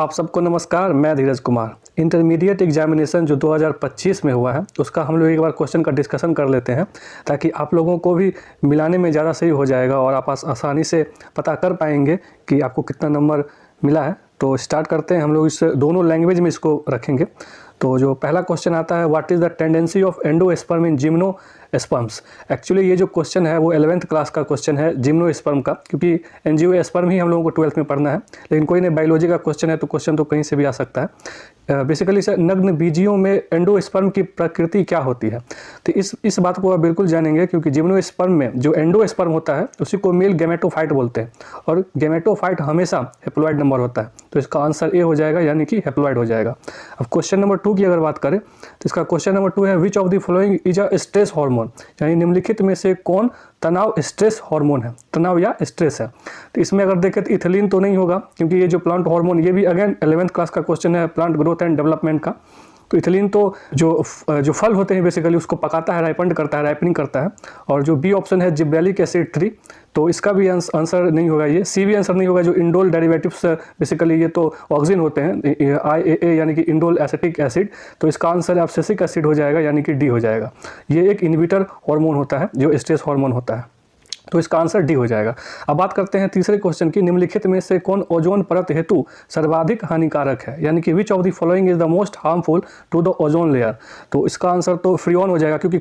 आप सबको नमस्कार। मैं धीरज कुमार। इंटरमीडिएट एग्जामिनेशन जो 2025 में हुआ है उसका हम लोग एक बार क्वेश्चन का डिस्कशन कर लेते हैं ताकि आप लोगों को भी मिलाने में ज़्यादा सही हो जाएगा और आप आसानी से पता कर पाएंगे कि आपको कितना नंबर मिला है। तो स्टार्ट करते हैं। हम लोग इस दोनों लैंग्वेज में इसको रखेंगे। तो जो पहला क्वेश्चन आता है, what is the tendency of endosperm in gymnosperms. Actually ये जो क्वेश्चन है वो 11th क्लास का क्वेश्चन है जिम्नोस्पर्म का, क्योंकि एंजियोस्पर्म ही हम लोगों को 12th में पढ़ना है। लेकिन कोई नहीं, बायोलॉजी का क्वेश्चन है तो क्वेश्चन तो कहीं से भी आ सकता है। बेसिकली सर, नग्न बीजियों में एंडोस्पर्म की प्रकृति क्या होती है, तो इस बात को आप बिल्कुल जानेंगे, क्योंकि जिम्नोस्पर्म में जो एंडोस्पर्म होता है उसी को मेल गैमेटोफाइट बोलते हैं और गैमेटोफाइट हमेशा हैप्लॉइड नंबर होता है। तो इसका आंसर ए हो जाएगा, यानी कि हैप्लॉइड हो जाएगा। अब क्वेश्चन नंबर 2 की अगर बात करें तो इसका क्वेश्चन नंबर 2 है, which of the following is a stress hormone, यानी निम्नलिखित में से कौन तनाव स्ट्रेस हार्मोन है, तनाव या स्ट्रेस है। तो इसमें अगर देखें तो इथिलीन तो नहीं होगा, क्योंकि ये जो प्लांट हार्मोन, ये भी अगेन 11th क्लास का क्वेश्चन है, प्लांट ग्रोथ एंड डेवलपमेंट का। तो इथिलीन तो जो फल होते हैं बेसिकली उसको पकाता है, राइपनिंग करता है। और जो बी ऑप्शन है जिब्रेलिक एसिड 3, तो इसका भी आंसर नहीं होगा। ये सी भी आंसर नहीं होगा। जो इंडोल डेरिवेटिव्स बेसिकली ये तो ऑक्सीजन होते हैं, IAA यानी कि इंडोल एसिटिक एसिड। तो इसका आंसर एब्सिसिक एसिड हो जाएगा, यानी कि डी हो जाएगा। ये एक इनहिबिटर हार्मोन होता है जो स्ट्रेस हार्मोन होता है, तो इसका आंसर डी हो जाएगा। अब बात करते हैं तीसरे क्वेश्चन की, निम्नलिखित में से कौन ओजोन परत हेतु सर्वाधिक हानिकारक है, यानी कि which of the following is the most harmful to the ozone layer. तो इसका आंसर तो फ्रियोन हो जाएगा, क्योंकि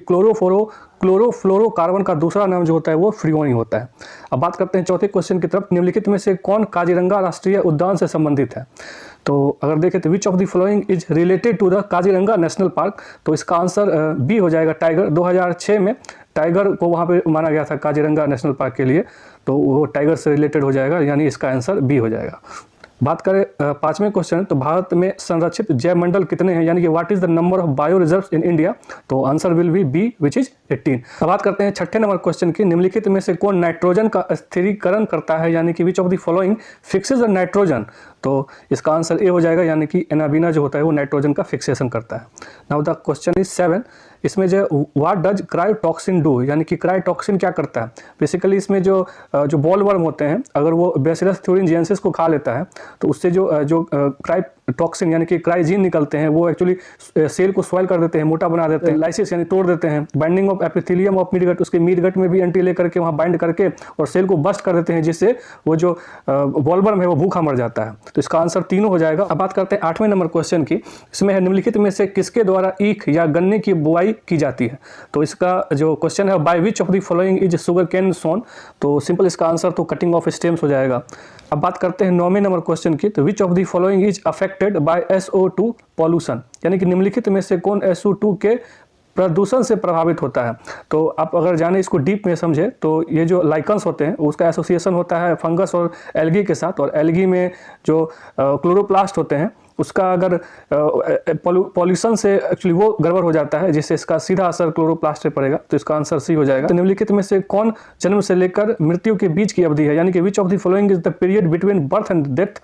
क्लोरोफ्लोरोकार्बन का दूसरा नाम जो होता है वो फ्रियोन ही होता है। अब बात करते हैं चौथे क्वेश्चन की तरफ, निम्नलिखित में से कौन काजीरंगा राष्ट्रीय उद्यान से संबंधित है। तो अगर देखें तो which of the following is related to the Kaziranga national park, तो इसका आंसर बी हो जाएगा, टाइगर। 2006 में टाइगर को वहाँ पे माना गया था काजीरंगा नेशनल पार्क के लिए, तो वो टाइगर से रिलेटेड हो जाएगा, यानी इसका आंसर बी हो जाएगा। बात करें पांचवें क्वेश्चन, तो भारत में संरक्षित जैव मंडल कितने हैं, यानी कि what is the number of bio reserves in India. तो answer will be B, which is 18। अब बात करते हैं छठे नंबर क्वेश्चन की, निम्नलिखित में से कौन नाइट्रोजन का स्थिरीकरण करता है, यानी कि which of the following fixes the nitrogen. तो इसका आंसर ए हो जाएगा, यानी कि एनाबीना जो होता है वो नाइट्रोजन का फिक्सेशन करता है। Now the question is 7। इसमें जो व्हाट डज क्रायोटॉक्सिन डू, यानी कि क्रायोटॉक्सिन क्या करता है। बेसिकली इसमें जो बॉलवर्म होते हैं, अगर वो बैसिलस थ्यूरिनजिएंसिस को खा लेता है तो उससे जो क्रायोटॉक्सिन यानी कि क्राइजीन निकलते हैं, वो एक्चुअली सेल को स्वेल कर देते हैं, मोटा बना देते हैं, लाइसिस यानी तोड़ देते हैं, binding of epithelium of mid gut, उसके मिड गट में भी एंट्री लेकर के वहाँ बाइंड करके और सेल को बस्ट कर देते हैं, जिससे वो जो बॉलवर्म है वो भूखा मर जाता है। तो इसका आंसर तीनों हो जाएगा। अब बात करते हैं 8वें नंबर क्वेश्चन की। इसमें है, निम्नलिखित में से किसके द्वारा ईख या गन्ने की बुआई की जाती है। तो इसका जो क्वेश्चन है, by which of the following is sugarcane sown. तो सिंपल इसका आंसर तो कटिंग ऑफ स्टेम्स हो जाएगा। अब बात करते हैं 9वें नंबर क्वेश्चन की, तो which of the following is affected by SO2 pollution, यानी कि निम्नलिखित में से कौन SO2 के प्रदूषण से प्रभावित होता है। तो आप अगर जाने इसको डीप में समझे तो ये जो लाइकन्स होते हैं उसका एसोसिएशन होता है फंगस और एल्गी के साथ, और एल्गी में जो क्लोरोप्लास्ट होते हैं उसका अगर पॉल्यूशन से एक्चुअली वो गड़बड़ हो जाता है, जिससे इसका सीधा असर क्लोरोप्लास्ट पे पड़ेगा। तो इसका आंसर सी हो जाएगा। तो निम्नलिखित में से कौन जन्म से लेकर मृत्यु के बीच की अवधि है, यानी कि which of the following is the period between birth and death.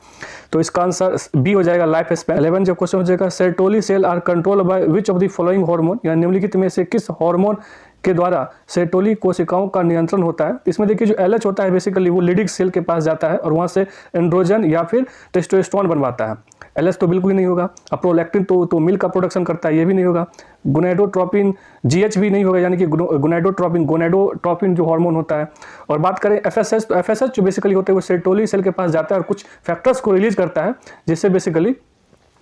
तो इसका आंसर बी हो जाएगा, लाइफ स्पैन। 11 जो क्वेश्चन हो जाएगा, serotonin cell are control by which of the following hormone, यानी निम्नलिखित में से किस हार्मोन के द्वारा सेरोटोनिन कोशिकाओं का नियंत्रण होता है। इसमें देखिए जो LH होता है बेसिकली वो लिडिक सेल के पास जाता है और वहाँ से एंड्रोजन या फिर टेस्टोस्टेरोन बनवाता है। LH तो बिल्कुल ही नहीं होगा। अब प्रोलैक्टिन तो मिल्क का प्रोडक्शन करता है, ये भी नहीं होगा। गोनेडोट्रोपिन GH भी नहीं होगा, यानी कि गोनेडोट्रोपिन जो हार्मोन होता है। और बात करें FSH, तो FSH जो बेसिकली होते हैं वो सेरोटोनिन सेल के पास जाता है और कुछ फैक्टर्स को रिलीज करता है, जिससे बेसिकली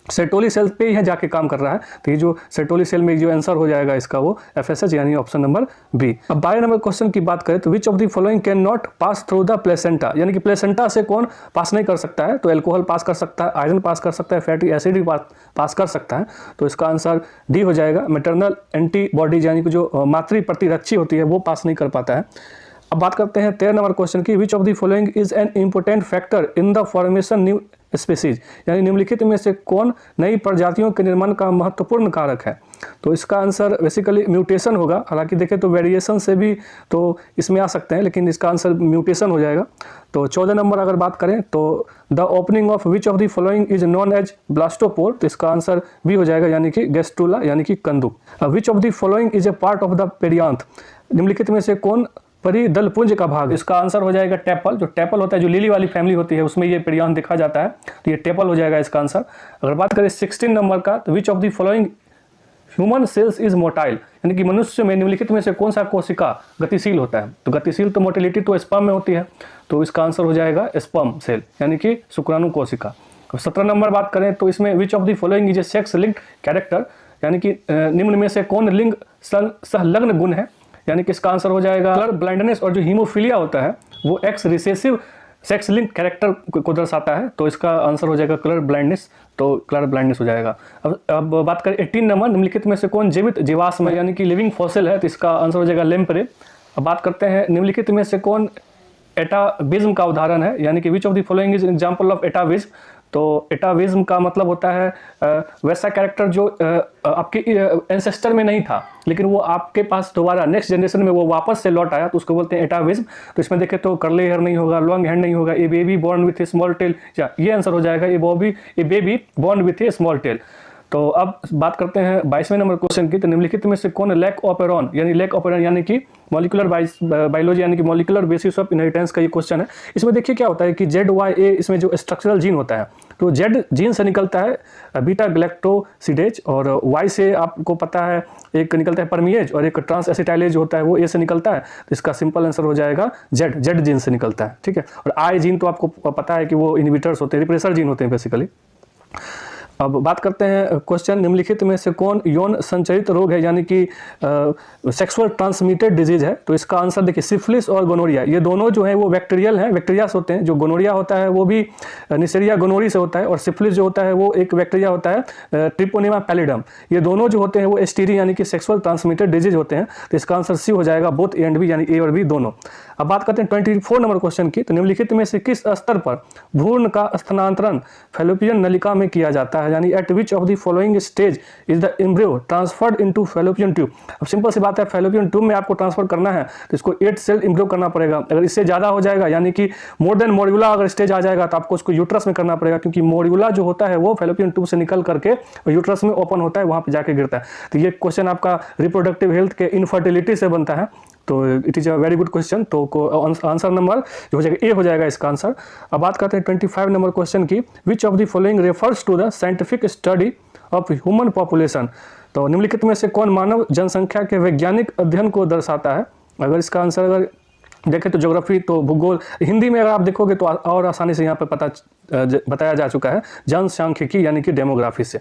सेरोटोनिन सेल पे ही जाके काम कर रहा है। तो ये जो सेरोटोनिन सेल में जो आंसर हो जाएगा इसका वो FSH, यानी ऑप्शन नंबर बी। अब 12 नंबर क्वेश्चन की बात करें तो which of the following can not pass through the placenta, यानी कि प्लेसेंटा से कौन पास नहीं कर सकता है। तो अल्कोहल पास कर सकता है, आयरन पास कर सकता है, फैटी एसिड भी पास कर सकता है। तो इसका आंसर डी हो जाएगा, मैटरनल एंटीबॉडीज, यानी कि जो मातृ प्रतिरक्षी होती है वो पास नहीं कर पाता है। अब बात करते हैं 13 नंबर क्वेश्चन की, which of the following is an important factor in the formation new species, यानी निम्नलिखित में से कौन नई प्रजातियों के निर्माण का महत्वपूर्ण कारक है। तो इसका आंसर बेसिकली म्यूटेशन होगा। हालांकि देखें तो वेरिएशन से भी तो इसमें आ सकते हैं, लेकिन इसका आंसर म्यूटेशन हो जाएगा। तो 14 नंबर अगर बात करें तो the opening of which of the following is known as blastopore. तो इसका आंसर भी हो जाएगा, यानी कि गेस्टुला, यानी कि कंदुक। Which of the following is a part of the perianth, निम्नलिखित में से कौन परिदलपुंज का भाग, इसका आंसर हो जाएगा टेपल। जो टेपल होता है, जो लिली वाली फैमिली होती है, उसमें ये पेरियॉन देखा जाता है, तो ये टेपल हो जाएगा इसका आंसर। अगर बात करें 16 नंबर का, तो which of the following human cells is motile, यानी कि मनुष्य में निम्नलिखित में से कौन सा कोशिका गतिशील होता है। तो गतिशील तो मोटिलिटी तो स्पर्म में होती है, तो इसका आंसर हो जाएगा स्पर्म सेल, यानी कि शुक्राणु कोशिका। 17 नंबर बात करें तो इसमें विच of the following is A sex linked character, यानी कि निम्न में से कौन लिंग संलग्न गुण है, यानी कि इसका आंसर हो जाएगा कलर ब्लाइंडनेस। और जो हीमोफीलिया होता है वो x recessive sex link character को दर्शाता है, तो इसका आंसर हो जाएगा कलर ब्लाइंडनेस, तो कलर ब्लाइंडनेस हो जाएगा। अब बात करें 18 नंबर, निम्नलिखित में से कौन जीवित जीवाश्म है, यानी कि लिविंग फॉसिल है, तो इसका आंसर हो जाएगा लेम्प्रे। अब बात करते हैं निम्नलिखित में से कौन एटाविज्म का उदाहरण है, यानी कि which of the following is example of एटाविज्म। तो एटाविज्म का मतलब होता है वैसा कैरेक्टर जो आपके एंसेस्टर में नहीं था, लेकिन वो आपके पास दोबारा नेक्स्ट जनरेशन में वो वापस से लौट आया, तो उसको बोलते हैं एटाविज्म। तो इसमें देखें तो कर्ली हेयर नहीं होगा, लॉन्ग हैंड नहीं होगा, a baby born with a small tail, ये आंसर हो जाएगा a baby born with a small tail. तो अब बात करते हैं 22वें नंबर क्वेश्चन की, तो निम्नलिखित में से कौन लैक ऑपेरॉन यानी कि मॉलिकुलर बायोलॉजी यानी कि मॉलिकुलर बेसिस ऑफ इनहेरिटेंस का ये क्वेश्चन है। इसमें देखिए क्या होता है कि ZYA इसमें जो स्ट्रक्चरल जीन होता है, तो Z जीन से निकलता है बीटा ग्लैक्टोसिडेज, और Y से आपको पता है एक निकलता है परमिएज, और एक ट्रांस एसिटाइलेज होता है वो A से निकलता है, तो इसका सिंपल आंसर हो जाएगा Z जीन से निकलता है, ठीक है। और I जीन तो आपको पता है कि वो इनहिबिटर्स होते हैं, रिप्रेसर जीन होते हैं बेसिकली। अब बात करते हैं क्वेश्चन, निम्नलिखित में से कौन यौन संचरित रोग है, यानी कि सेक्सुअल ट्रांसमिटेड डिजीज है। तो इसका आंसर देखिए सिफिलिस और गोनोरिया, ये दोनों जो है वो बैक्टीरियल हैं, बैक्टीरियास होते हैं। जो गोनोरिया होता है वो भी निसेरिया गोनोरी से होता है, और सिफिलिस जो होता है वो एक बैक्टीरिया होता है ट्रिपोनेमा पैलिडम। ये दोनों जो होते हैं वो एसटीडी यानी कि सेक्सुअल ट्रांसमिटेड डिजीज होते हैं, तो इसका आंसर सी हो जाएगा, बोथ ए एंड बी, यानी ए और बी दोनों। अब बात करते हैं 24 नंबर क्वेश्चन की, तो निम्नलिखित में से किस स्तर पर भ्रूण का स्थानांतरण फैलोपियन नलिका में किया जाता है, यानी eight which of the following stage is the embryo transferred into fallopian tube. अब सिंपल सी बात है, फैलोपियन ट्यूब में आपको ट्रांसफर करना है तो इसको 8 सेल एम्ब्रियो करना पड़ेगा। अगर इससे ज्यादा हो जाएगा, यानी कि मोर देन मोड्यूला अगर स्टेज आ जाएगा, तो आपको उसको यूट्रस में करना पड़ेगा, क्योंकि मोड्यूला जो होता है वो फैलोपियन ट्यूब से निकल करके यूट्रस में ओपन होता है, वहां पे जाके गिरता है। तो ये क्वेश्चन आपका रिप्रोडक्टिव हेल्थ के इनफर्टिलिटी से बनता है, तो it is a very good question. तो आंसर नंबर जो हो जाएगा ए हो जाएगा इसका आंसर। अब बात करते हैं 25 नंबर क्वेश्चन की, which of the following refers to the scientific study of human population. तो निम्नलिखित में से कौन मानव जनसंख्या के वैज्ञानिक अध्ययन को दर्शाता है। अगर इसका आंसर अगर देखें तो ज्योग्राफी, तो भूगोल, हिंदी में अगर आप देखोगे तो और आसानी से यहाँ पे बताया जा चुका है जनसांख्यिकी यानी कि डेमोग्राफी से।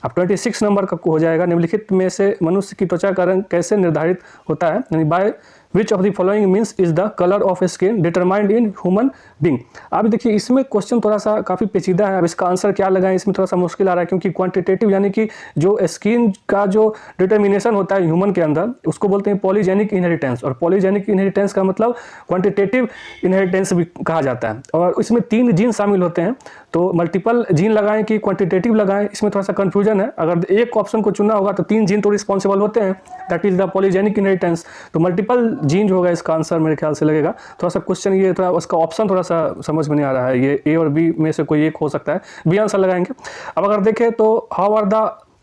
अब 26 नंबर का हो जाएगा, निम्नलिखित में से मनुष्य की त्वचा का रंग कैसे निर्धारित होता है, यानी bye which of the following means is the colour of skin determined in human being. आप देखिए इसमें क्वेश्चन थोड़ा सा काफ़ी पेचीदा है। अब इसका आंसर क्या लगाएं, इसमें थोड़ा सा मुश्किल आ रहा है, क्योंकि क्वांटिटेटिव यानी कि जो स्किन का जो डिटर्मिनेशन होता है ह्यूमन के अंदर, उसको बोलते हैं पॉलीजेनिक इनहेरिटेंस, और पॉलीजेनिक इनहेरिटेंस का मतलब क्वांटिटेटिव इनहेरिटेंस भी कहा जाता है। और इसमें 3 जीन शामिल होते हैं, तो मल्टीपल जीन लगाएं कि क्वांटिटेटिव लगाएं, इसमें थोड़ा सा कंफ्यूजन है। अगर एक ऑप्शन को चुनना होगा तो 3 जीन तो रिस्पॉन्सिबल होते हैं, that is the polygenic inheritance. तो मल्टीपल जीन जो होगा इसका आंसर मेरे ख्याल से लगेगा। थोड़ा सा क्वेश्चन ये थोड़ा उसका ऑप्शन थोड़ा सा समझ में नहीं आ रहा है, ये ए और बी में से कोई एक हो सकता है, बी आंसर लगाएंगे। अब अगर देखें तो how are the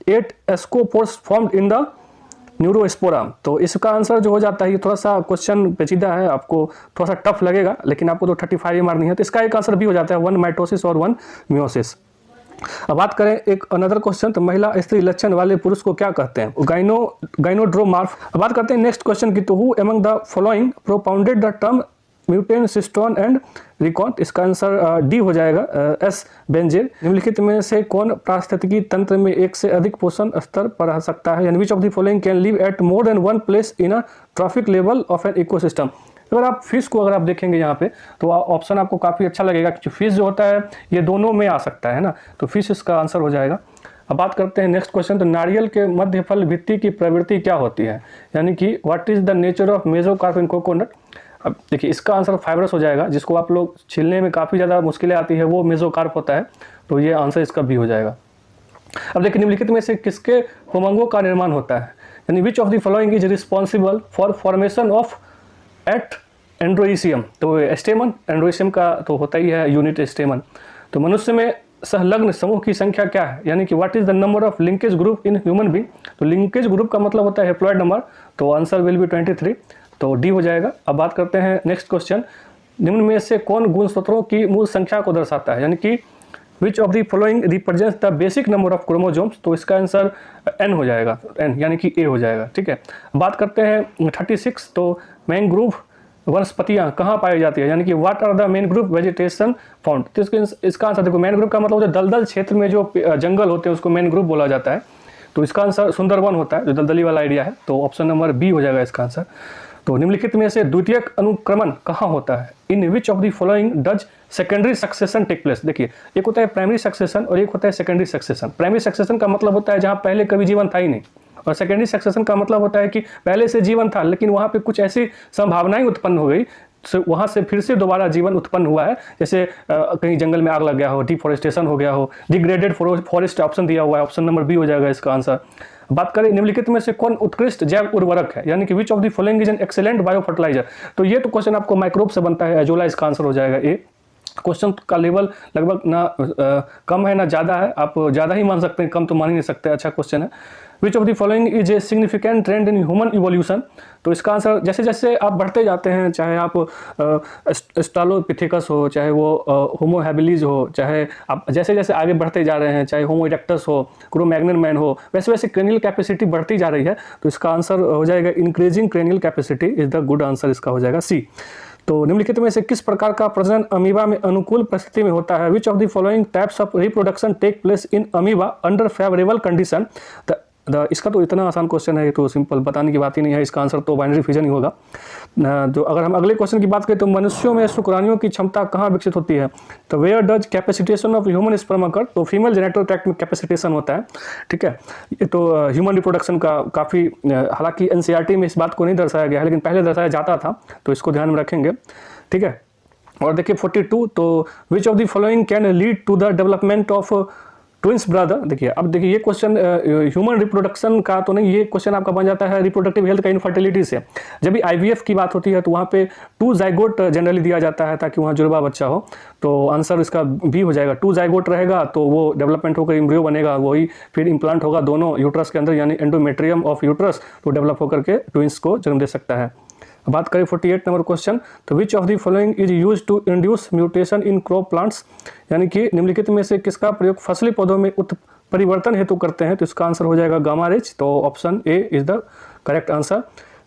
8 ascospores formed in the Neurospora, तो इसका आंसर जो हो जाता है, ये थोड़ा सा क्वेश्चन पेचीदा है, आपको थोड़ा सा टफ लगेगा, लेकिन आपको तो 35 मार्क नहीं है, तो इसका एक आंसर भी हो जाता है 1 माइटोसिस और 1 मियोसिस। अब बात करें एक अनदर क्वेश्चन, तो महिला स्त्री लक्षण वाले पुरुष को क्या कहते हैं, गाइनोड्रोमार्फ। अब बात करते हैं नेक्स्ट क्वेश्चन की, तो who among the following propounded the term muton cistron and recon. इसका आंसर डी हो जाएगा, एस बेंजेर। निम्नलिखित में से कौन पारिस्थितिकी तंत्र में एक से अधिक पोषण स्तर पर रह सकता है, यानी which of the following can live at more than 1 place in a trophic level of an ecosystem. अगर आप फिश को अगर आप देखेंगे यहाँ पे, तो ऑप्शन आपको काफ़ी अच्छा लगेगा कि फिश जो होता है ये दोनों में आ सकता है ना, तो फिश इसका आंसर हो जाएगा। अब बात करते हैं नेक्स्ट क्वेश्चन, तो नारियल के मध्य फल भित्ति की प्रवृत्ति क्या होती है, यानी कि what is the nature of mesocarp in coconut. अब देखिए इसका आंसर फाइब्रस हो जाएगा, जिसको आप लोग छीलने में काफ़ी ज़्यादा मुश्किलें आती है, वो मेसोकार्प होता है, तो ये आंसर इसका भी हो जाएगा। अब देखिए निम्नलिखित में से किसके होमंगों का निर्माण होता है, यानी which of the following is responsible for formation of at androecium. तो स्टेमन, एंड्रोइसियम का तो होता ही है यूनिट स्टेमन। तो मनुष्य में संलग्न समूह की संख्या क्या है, यानी कि what is the number of linkage group in human being. तो लिंकेज ग्रुप का मतलब होता है हैप्लॉइड नंबर, तो आंसर विल बी 23। तो डी हो जाएगा। अब बात करते हैं नेक्स्ट क्वेश्चन, निम्न में से कौन गुणसूत्रों की मूल संख्या को दर्शाता है, यानी कि which of the following represents the basic number of chromosomes, तो इसका आंसर एन हो जाएगा, एन यानी कि ए हो जाएगा, ठीक है। बात करते हैं 36, तो मैंग्रोव वनस्पतियां कहाँ पाई जाती है, यानी कि what are the mangrove vegetation found, तो इसका आंसर देखो, मैंग्रोव का मतलब होता है दलदल क्षेत्र में जो जंगल होते हैं उसको मैंग्रोव बोला जाता है, तो इसका आंसर सुंदरवन होता है, जो दलदली वाला एरिया है, तो ऑप्शन नंबर बी हो जाएगा इसका आंसर। तो निम्नलिखित में से द्वितीयक अनुक्रमण कहाँ होता है, in which of the following does secondary succession take place. देखिए, एक होता है प्राइमरी सक्सेशन और एक होता है सेकेंडरी सक्सेशन। प्राइमरी सक्सेशन का मतलब होता है जहाँ पहले कभी जीवन था ही नहीं, और सेकेंडरी सक्सेशन का मतलब होता है कि पहले से जीवन था लेकिन वहाँ पे कुछ ऐसी संभावनाएं उत्पन्न हो गई, वहाँ से फिर से दोबारा जीवन उत्पन्न हुआ है, जैसे कहीं जंगल में आग लग गया हो, डिफॉरेस्टेशन हो गया हो, डिग्रेडेड फॉरेस्ट ऑप्शन दिया हुआ है, ऑप्शन नंबर बी हो जाएगा इसका आंसर। बात करें निम्नलिखित में से कौन उत्कृष्ट जैव उर्वरक है, यानी कि which of the following is an excellent bio fertiliser, तो ये तो क्वेश्चन आपको माइक्रोब से बनता है, एजोला इसका आंसर हो जाएगा ए। क्वेश्चन का लेवल लगभग ना कम है ना ज़्यादा है, आप ज़्यादा ही मान सकते हैं, कम तो मान ही नहीं सकते, अच्छा क्वेश्चन है। Which of the following is a significant trend in human evolution, तो इसका आंसर जैसे जैसे आप बढ़ते जाते हैं, चाहे आप स्ट्रालोपिथेकस हो, चाहे वो होमो हैबिलिस हो, चाहे आप जैसे जैसे आगे बढ़ते जा रहे हैं, चाहे होमो इरेक्टस हो, क्रो-मैग्नन मैन हो, वैसे वैसे क्रेनियल कैपेसिटी बढ़ती जा रही है, तो इसका आंसर हो जाएगा increasing cranial capacity is the good answer, इसका हो जाएगा सी। तो निम्नलिखित में से किस प्रकार का प्रजनन अमीबा में अनुकूल परिस्थिति में होता है, which of the following types of reproduction take place in amoeba under favourable condition. इसका तो इतना आसान क्वेश्चन है, तो सिंपल बताने की बात ही नहीं है, इसका आंसर तो बाइनरी फिजन ही होगा। जो अगर हम अगले क्वेश्चन की बात करें तो मनुष्यों में शुक्राणुओं की क्षमता कहाँ विकसित होती है, तो where does capacitation of human sperm occur, तो फीमेल जेनेटल ट्रैक्ट में कैपेसिटेशन होता है, ठीक है। ये तो ह्यूमन रिप्रोडक्शन का काफ़ी, हालांकि एनसीईआरटी में इस बात को नहीं दर्शाया गया है, लेकिन पहले दर्शाया जाता था, तो इसको ध्यान में रखेंगे, ठीक है। और देखिए 42, तो which of the following can lead to the development of twins brother. देखिए, अब देखिए ये क्वेश्चन ह्यूमन रिप्रोडक्शन का तो नहीं, ये क्वेश्चन आपका बन जाता है रिप्रोडक्टिव हेल्थ का इनफर्टिलिटी से। जब भी आईवीएफ की बात होती है तो वहाँ पे 2 जाइगोट जनरली दिया जाता है ताकि वहाँ जुड़वा बच्चा हो, तो आंसर इसका बी हो जाएगा। 2 जाइगोट रहेगा तो वो डेवलपमेंट होकर इम्ब्रियो बनेगा, वही फिर इम्प्लांट होगा दोनों यूट्रस के अंदर, यानी एंडोमेट्रियम ऑफ यूट्रस, तो डेवलप होकर के ट्विंस को जन्म दे सकता है। बात करें 48 नंबर क्वेश्चन, तो which of the following is use to induce mutation in crop plants, यानी कि निम्नलिखित में से किसका प्रयोग फसली पौधों में परिवर्तन हेतु करते हैं, तो इसका आंसर हो जाएगा गामा रेज, तो option A is the correct answer.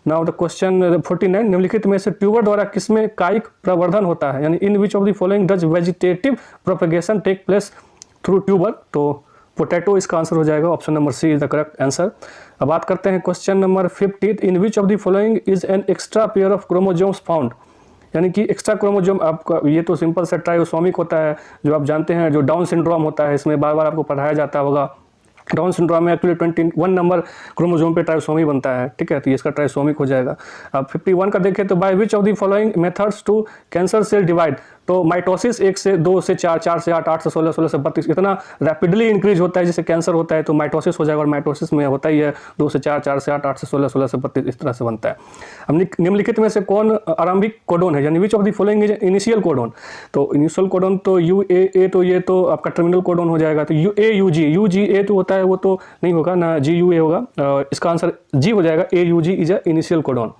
Now the question 49, निम्नलिखित में से ट्यूबर द्वारा किसमें कायिक प्रवर्धन होता है, यानी in which of the following does vegetative propagation take place through tuber, तो पोटैटो इसका आंसर हो जाएगा, option number C is the correct answer. अब बात करते हैं question number 50, in which of the following is an extra pair of chromosomes found, यानी कि एक्स्ट्रा क्रोमोजोम आपका, ये तो सिंपल सा ट्रायोसोमिक होता है, जो आप जानते हैं, जो डाउन सिंड्रोम होता है, इसमें बार बार आपको पढ़ाया जाता होगा। डाउन सिंड्रोम में एक्चुअली 21 नंबर क्रोमोजोम पे ट्राइसोमी बनता है, ठीक है, तो इसका ट्राइसोमिक हो जाएगा। अब 51 का देखें तो by which of the following methods to cancer cell divide, तो माइटोसिस 1 से 2 से 4, 4 से 8, 8 से 16, 16 से 32, इतना रैपिडली इंक्रीज होता है जैसे कैंसर होता है, तो माइटोसिस हो जाएगा, और माइटोसिस में होता ही है 2 से 4, 4 से 8, 8 से 16, 16 से 32, इस तरह से बनता है। अब निम्नलिखित में से कौन आरंभिक कोडोन है, यानी which of the following is initial codon, तो इनिशियल कोडोन तो UAA, तो ये तो आपका टर्मिनल कोडोन हो जाएगा, तो UGA तो होता है, वो तो नहीं होगा ना, GUA होगा, इसका आंसर जी हो जाएगा, AUG is a initial codon.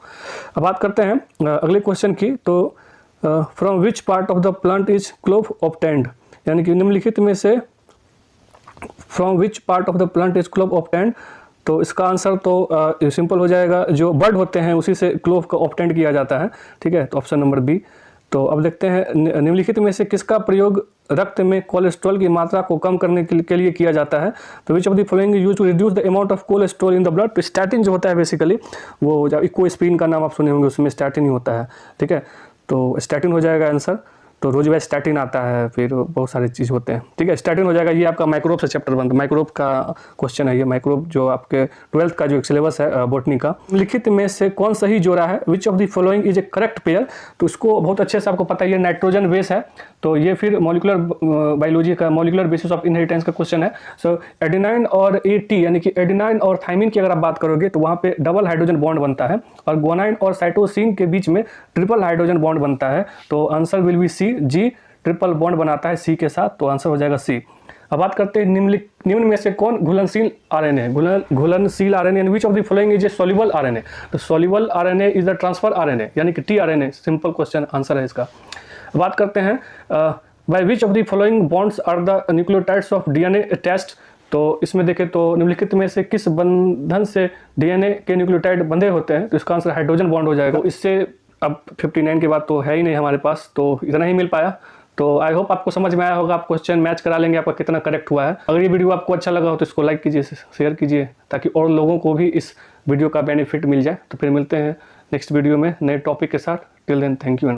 अब बात करते हैं अगले क्वेश्चन की, तो from which part of the plant is clove obtained, यानी कि निम्नलिखित में से from which part of the plant is clove obtained, तो इसका आंसर तो सिंपल हो जाएगा, जो बर्ड होते हैं उसी से क्लोव का ऑब्टेन्ड किया जाता है, ठीक है, तो ऑप्शन नंबर बी। तो अब देखते हैं निम्नलिखित में से किसका प्रयोग रक्त में कोलेस्ट्रॉल की मात्रा को कम करने के लिए किया जाता है, तो which of the following use to reduce the amount of cholesterol in the blood, तो स्टैटिन जो होता है बेसिकली, वो जब इक्कोस्प्रिन का नाम आप सुने होंगे, उसमें स्टैटिन ही होता है, ठीक है, तो स्टैटिन हो जाएगा आंसर। तो रोजवेस्टैटिन आता है, फिर बहुत सारे चीज़ होते हैं, ठीक है, स्टैटिन हो जाएगा। ये आपका माइक्रोब से चैप्टर बनता है, माइक्रोब का क्वेश्चन है ये, माइक्रोब जो आपके 12th का जो सिलेबस है बॉटनी का। लिखित में से कौन सही जोड़ा है, which of the following is A correct pair, तो इसको बहुत अच्छे से आपको पता है, ये नाइट्रोजन बेस है, तो ये फिर मॉलिकुलर बायोलॉजी का मॉलिकुलर बेसिस ऑफ इनहेरिटेंस का क्वेश्चन है। सो एडेनाइन और AT, यानी कि एडेनाइन और थाइमिन की अगर आप बात करोगे तो वहाँ पे डबल हाइड्रोजन बॉन्ड बनता है, और गुआनाइन और साइटोसिन के बीच में ट्रिपल हाइड्रोजन बॉन्ड बनता है, तो answer will be C, G triple bond बनाता है सी के साथ, तो आंसर हो जाएगा सी। अब बात करते हैं निम्न में से कौन घुलनशील आरएनए, घुलनशील RNA, which of the following is a soluble RNA. तो soluble RNA is the transfer RNA, यानी कि टीआरएनए, सिंपल क्वेश्चन आंसर है इसका। बात करते हैं by which of the following bonds are the nucleotides of DNA attached. तो इसमें देखें तो निम्नलिखित में से किस बंधन से डीएनए के न्यूक्लियोटाइड बंधे होते हैं, तो इसका आंसर हाइड्रोजन बॉन्ड हो जाएगा। तो इससे अब 59 के बाद तो है ही नहीं हमारे पास, तो इतना ही मिल पाया। तो आई होप आपको समझ में आया होगा, आप क्वेश्चन मैच करा लेंगे आपका कितना करेक्ट हुआ है। अगर ये वीडियो आपको अच्छा लगा हो तो इसको लाइक कीजिए, शेयर कीजिए, ताकि और लोगों को भी इस वीडियो का बेनिफिट मिल जाए। तो फिर मिलते हैं नेक्स्ट वीडियो में नए टॉपिक के साथ। Till then thank you.